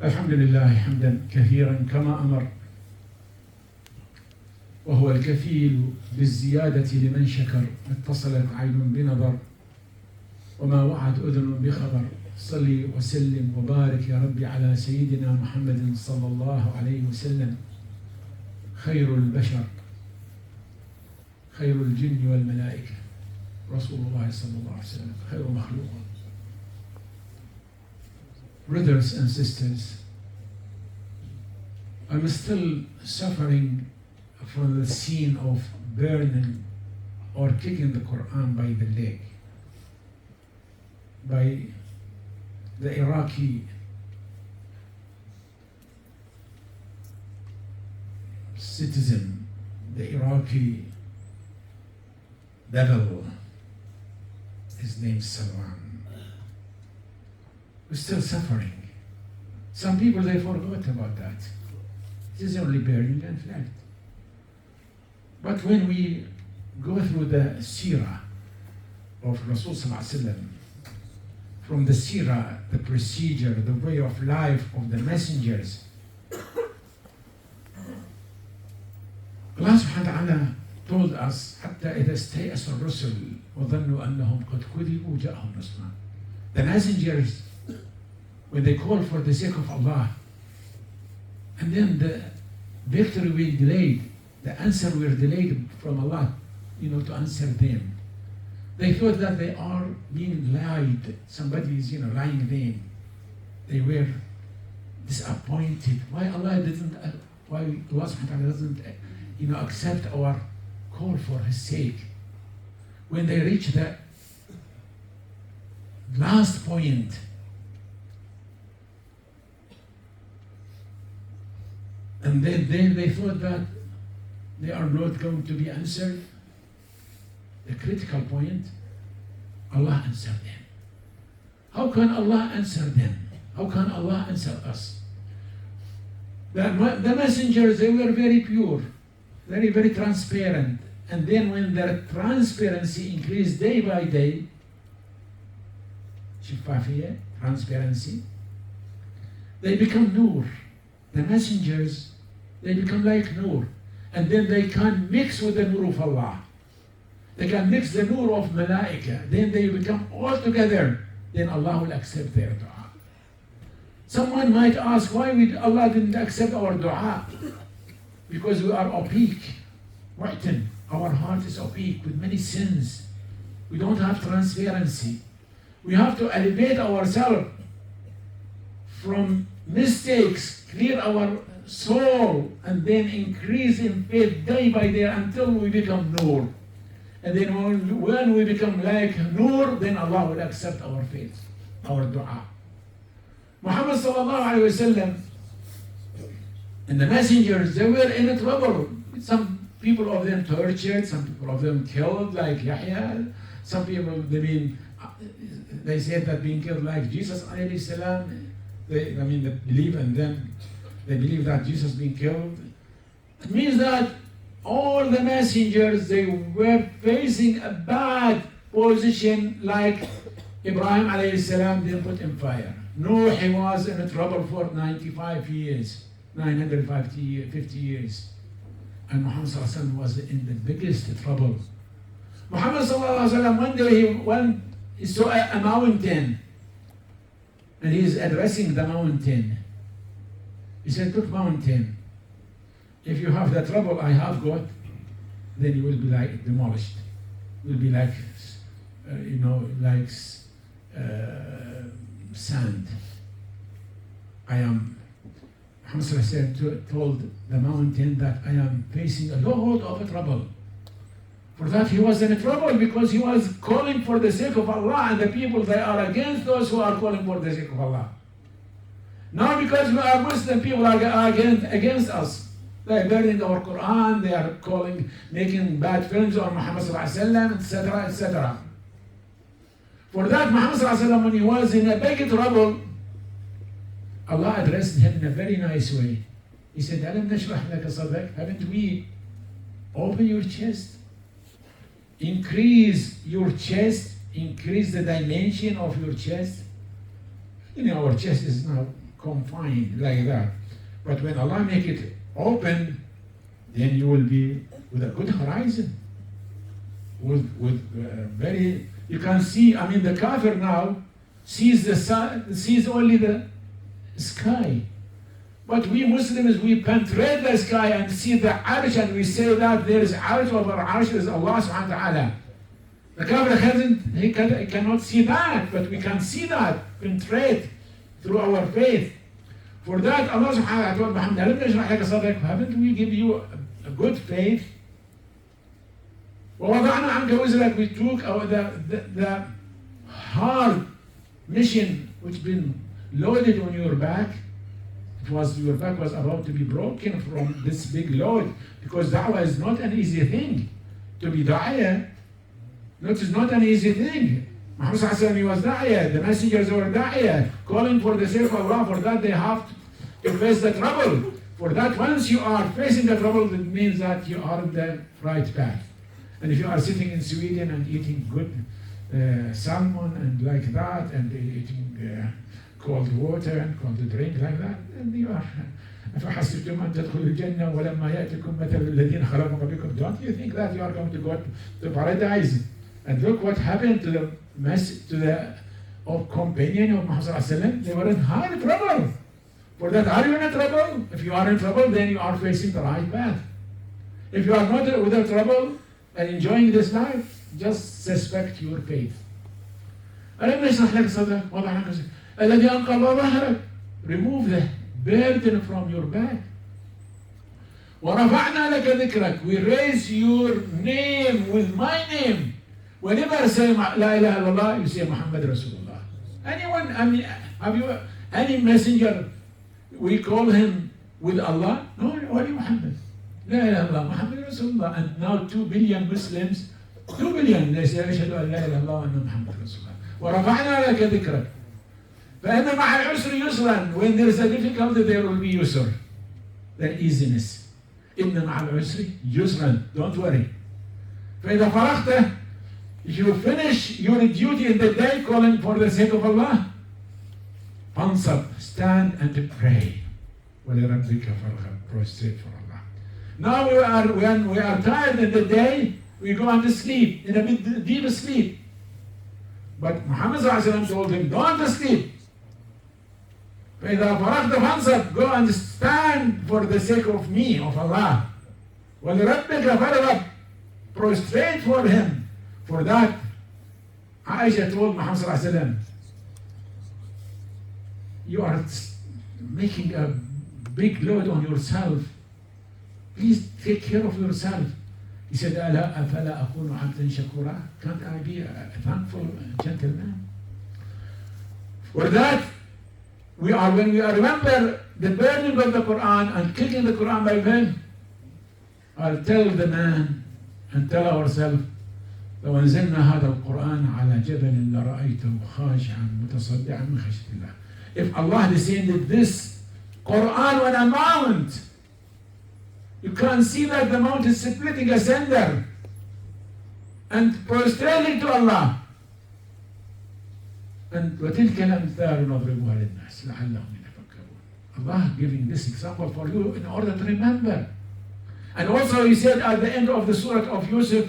الحمد لله حمدا كثيرا كما أمر، وهو الكفيل بالزيادة لمن شكر. اتصلت عين بنظر وما وعت أذن بخبر. صلي وسلم وبارك يا ربي على سيدنا محمد صلى الله عليه وسلم، خير البشر، خير الجن والملائكة، رسول الله صلى الله عليه وسلم، خير مخلوق. Brothers and sisters, I'm still suffering from the scene of burning or kicking the Quran by the leg by the Iraqi citizen, the Iraqi devil. His name's Salman. We're still suffering. Some people, they forgot about that. It is only burning and flat. But when we go through the seerah of Rasul Sallallahu Alaihi Wasallam, from the seerah, the procedure, the way of life of the messengers, Allah subhanahu wa ta'ala told us, حتى إذا استيأس الرسل وظنوا أنهم قد كذبوا جاءهم نصرنا. The messengers, when they call for the sake of Allah, and then the victory will delayed, the answer will delayed from Allah, to answer them. They thought that they are being lied. Somebody is, lying them. They were disappointed. Why Allah subhanahu wa ta'ala doesn't, accept our call for His sake? When they reach the last point, and then they thought that they are not going to be answered. The critical point, Allah answered them. How can Allah answer them? How can Allah answer us? The messengers, they were very pure, very, very transparent. And then when their transparency increased day by day, شفافية, transparency, they become nur. The messengers, they become like nur. And then they can mix with the nur of Allah. They can mix the nur of malaika. Then they become all together. Then Allah will accept their dua. Someone might ask, why Allah didn't accept our dua? Because we are opaque. Mu'tin. Our heart is opaque with many sins. We don't have transparency. We have to elevate ourselves from mistakes, clear our soul, and then increase in faith day by day until we become nur. And then when we become like nur, then Allah will accept our faith, our dua. Muhammad sallallahu alayhi wasallam and the messengers, they were in trouble. Some people of them tortured, some people of them killed, like Yahya. Some people, they said that being killed like Jesus alayhi salam. They believe in them. They believe that Jesus being killed. It means that all the messengers, they were facing a bad position, like Ibrahim alayhi salam didn't put in fire. Noah, he was in trouble for 95 years, 950 years. And Muhammad sallallahu alaihi wasallam was in the biggest trouble. Muhammad sallallahu alaihi wasallam, one day he saw a mountain, and he's addressing the mountain. He said, look, mountain, if you have the trouble I have got, then you will be like demolished. You will be like, sand. Muhammad told the mountain that I am facing a lot of trouble. For that he was in trouble because he was calling for the sake of Allah, and the people, they are against those who are calling for the sake of Allah. Now because we are Muslim, people are against us. They are burning our Quran, they are making bad films on Muhammad sallallahu alaihi wasallam, etc., etc. For that, Muhammad sallallahu alaihi wasallam, when he was in a big trouble, Allah addressed him in a very nice way. He said, "Alam nashrah laka sadrak?" Haven't we opened your chest? Increase your chest, increase the dimension of your chest. Our chest is now confined like that. But when Allah make it open, then you will be with a good horizon. With very, you can see, I mean the kafir now sees the sun, sees only the sky. But we Muslims, we penetrate the sky and see the arsh, and we say that there is arsh over arsh is Allah subhanahu wa ta'ala. The kafir he cannot see that, but we can see that, penetrate through our faith. For that, Allah subhanahu wa ta'ala, haven't we give you a good faith? وَوَضَعْنَا عَنْكَ وِزْرَكَ, we took the hard mission which been loaded on your back. Your back was about to be broken from this big load, because da'wah is not an easy thing. To be da'iyah, it is not an easy thing. Muhammad sallallahu alaihi wasallam, he was da'iyah, the messengers were da'iyah, calling for the sake of Allah. For that they have to face the trouble. For that, once you are facing the trouble, it means that you are on the right path. And if you are sitting in Sweden and eating good salmon and like that, and eating cold water and cold drink like that, and you are أفحسبتم أن تدخلوا الجنة ولما يأتكم مثل الذين خلوا من قبلكم. Don't you think that you are going to go to paradise? And look what happened to the companion of Muhammad sallallahu alaihi wasallam. They were in hard trouble. For that, are you in trouble? If you are in trouble, then you are facing the right path. If you are not without trouble and enjoying this life, just suspect your faith. ألم نشرح لك صدرك وضع عنك الذي أنقض ظهرك. Remove the burden from your back. ورفعنا لك ذكرك. We raise your name with my name. Whenever I say La ilaha illallah, you say Muhammad Rasulullah. Anyone, I mean, have you any messenger, we call him with Allah? No, only Muhammad. La ilaha illallah, Muhammad Rasulullah. And now 2 billion Muslims, 2 billion, they say أشهد أن لا إله إلا الله وأن محمد رسول الله. ورفعنا لك ذكرك. فإن مع العسر يسرا. When there is a difficulty, there will be yusr. The easiness. إن مع العسر يسرا. Don't worry. فإذا فرغت, if you finish your duty in the day calling for the sake of Allah, fansab, stand and pray. وَلِرَبِّكَ فَارْغَب, prostrate for Allah. Now when we are tired in the day, we go and sleep, in a bit deep sleep. But Muhammad sallallahu alaihi wasallam told him, don't sleep. فَإِذَا فَرَغْتَ فَانْصَبْ, go and stand for the sake of me, of Allah. وَلِرَبِّكَ فَارْغَب, prostrate for him. For that, Aisha told Muhammad sallallahu alaihi wasallam, you are making a big load on yourself. Please take care of yourself. He said, أَلَا أَفَلَا أَكُونُ عَبْدًا شَكُورًا. Can't I be a thankful gentleman? For that, when we remember the burning of the Quran and kicking the Quran by them, I'll tell the man and tell ourselves, لو أنزلنا هذا القرآن على جبل لرأيته خاشعا متصدعا من خشية الله. If Allah descended this Quran on a mount, you can see that the mount is splitting asunder and prostrating to Allah. And وتلك الأمثال نضربها للناس لعلهم يتفكرون. Allah giving this example for you in order to remember. And also He said at the end of the surah of Yusuf,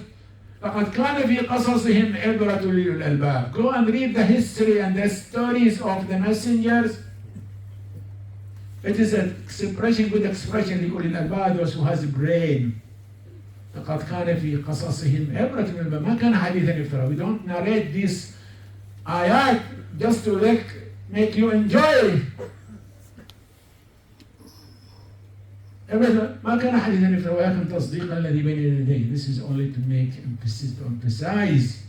لقد كان في قصصهم عبرة لأولي الألباب. Go and read the history and the stories of the messengers. It is an expression, good expression, لأولي الألباب, those who has a brain. لقد كان في قصصهم عبرة للألباب. ما كان حديثا يفترى. We don't narrate these ayat just to make you enjoy. ما كان حديثا يفترى ولكن تصديق الذي بين يديه. This is only to make emphasis, to emphasize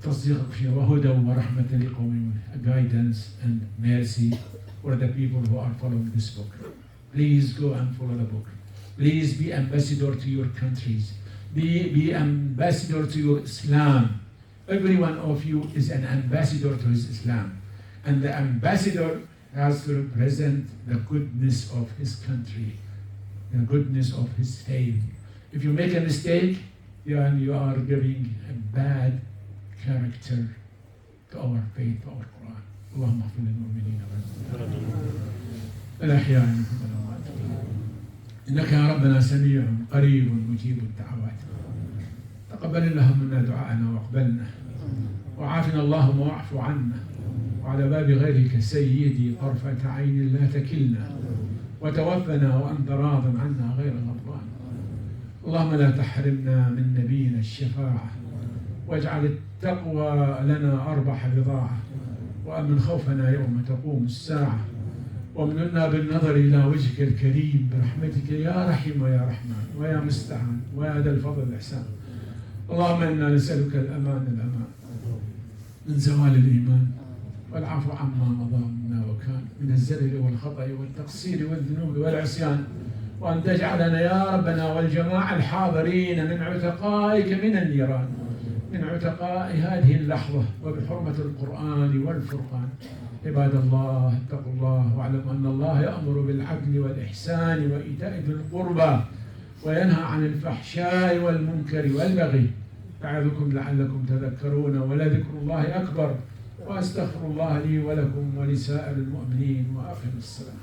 تصديق فيه وهدى ورحمة لقوم, guidance and mercy for the people who are following this book. Please go and follow the book. Please be ambassador to your countries. Be ambassador to your Islam. Every one of you is an ambassador to his Islam. And the ambassador has to represent the goodness of his country, the goodness of his faith. If you make a mistake, you are giving a bad character to our faith, to our Quran. اللهم اغفر للمؤمنين الأحياء منهم والأموات إنك يا ربنا سميع قريب مجيب الدعوات. تقبل اللهم منا دعاءنا واقبلنا، وعافنا اللهم واعف عنا، وعلى باب غيرك سيدي طرفة عين لا تكلنا، وتوفنا وأنت راض عنا غير غضبان. اللهم لا تحرمنا من نبينا الشفاعة، واجعل التقوى لنا أربح بضاعة، وأمن خوفنا يوم تقوم الساعة، وامننا بالنظر إلى وجهك الكريم برحمتك يا رحيم ويا رحمن ويا مستعان ويا ذا الفضل والإحسان. اللهم إنا نسألك الأمان من زوال الإيمان، والعفو عما مضى منا وكان من الزلل والخطأ والتقصير والذنوب والعصيان، وأن تجعلنا يا ربنا والجماعة الحاضرين من عتقائك من النيران، من عتقاء هذه اللحظة، وبحرمة القرآن والفرقان. عباد الله اتقوا الله، واعلموا أن الله يأمر بالعدل والإحسان وإيتاء ذي القربى، وينهى عن الفحشاء والمنكر والبغي. أعظكم لعلكم تذكرون، ولذكر الله أكبر. وأستغفر الله لي ولكم ولسائر المؤمنين، وأقم الصلاة.